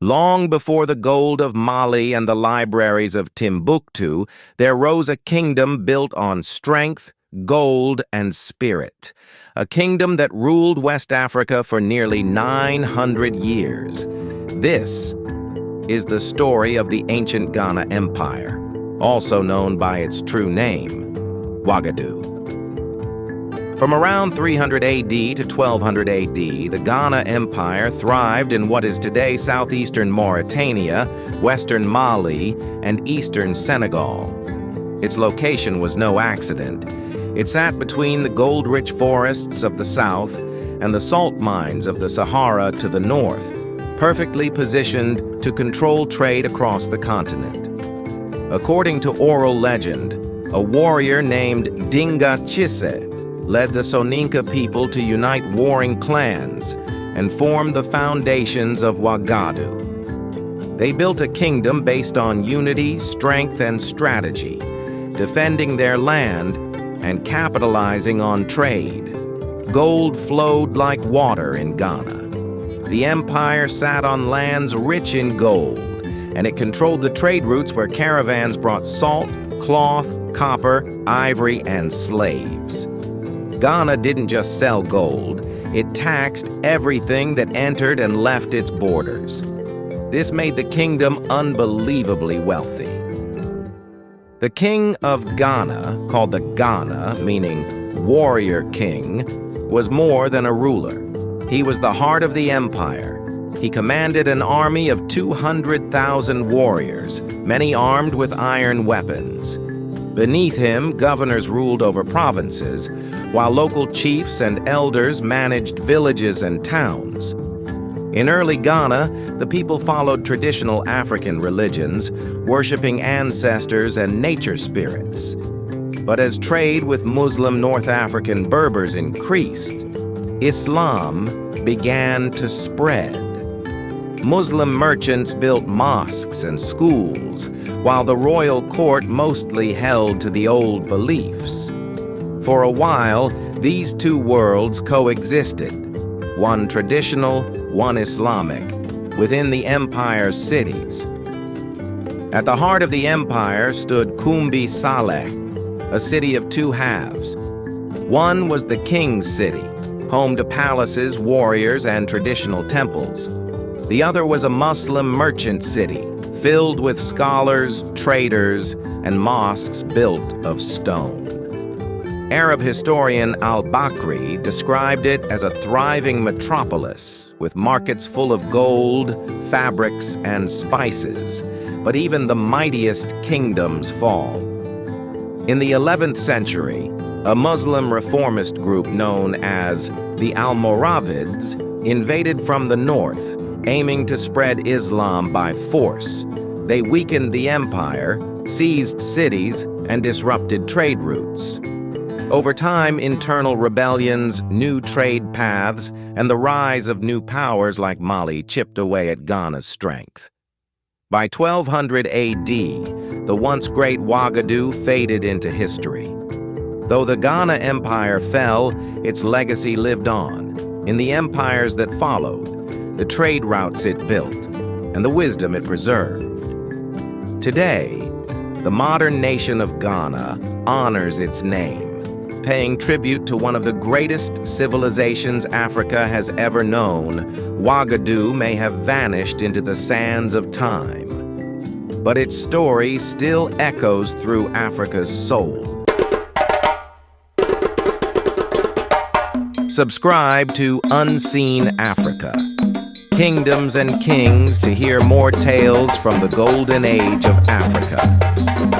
Long before the gold of Mali and the libraries of Timbuktu, there rose a kingdom built on strength, gold, and spirit. A kingdom that ruled West Africa for nearly 900 years. This is the story of the ancient Ghana Empire, also known by its true name, Wagadu. From around 300 AD to 1200 AD, the Ghana Empire thrived in what is today southeastern Mauritania, western Mali, and eastern Senegal. Its location was no accident. It sat between the gold-rich forests of the south and the salt mines of the Sahara to the north, perfectly positioned to control trade across the continent. According to oral legend, a warrior named Dinga Chisse led the Soninke people to unite warring clans and form the foundations of Wagadu. They built a kingdom based on unity, strength, and strategy, defending their land and capitalizing on trade. Gold flowed like water in Ghana. The empire sat on lands rich in gold, and it controlled the trade routes where caravans brought salt, cloth, copper, ivory, and slaves. Ghana didn't just sell gold, it taxed everything that entered and left its borders. This made the kingdom unbelievably wealthy. The king of Ghana, called the Ghana, meaning warrior king, was more than a ruler. He was the heart of the empire. He commanded an army of 200,000 warriors, many armed with iron weapons. Beneath him, governors ruled over provinces, while local chiefs and elders managed villages and towns. In early Ghana, the people followed traditional African religions, worshiping ancestors and nature spirits. But as trade with Muslim North African Berbers increased, Islam began to spread. Muslim merchants built mosques and schools, while the royal court mostly held to the old beliefs. For a while, these two worlds coexisted, one traditional, one Islamic, within the empire's cities. At the heart of the empire stood Kumbi Saleh, a city of two halves. One was the king's city, home to palaces, warriors, and traditional temples. The other was a Muslim merchant city, filled with scholars, traders, and mosques built of stone. Arab historian al-Bakri described it as a thriving metropolis with markets full of gold, fabrics, and spices. But even the mightiest kingdoms fall. In the 11th century, a Muslim reformist group known as the Almoravids invaded from the north, aiming to spread Islam by force. They weakened the empire, seized cities, and disrupted trade routes. Over time, internal rebellions, new trade paths, and the rise of new powers like Mali chipped away at Ghana's strength. By 1200 AD, the once great Wagadu faded into history. Though the Ghana Empire fell, its legacy lived on, in the empires that followed, the trade routes it built, and the wisdom it preserved. Today, the modern nation of Ghana honors its name, paying tribute to one of the greatest civilizations Africa has ever known. Wagadu may have vanished into the sands of time, but its story still echoes through Africa's soul. Subscribe to Unseen Africa, Kingdoms and Kings, to hear more tales from the golden age of Africa.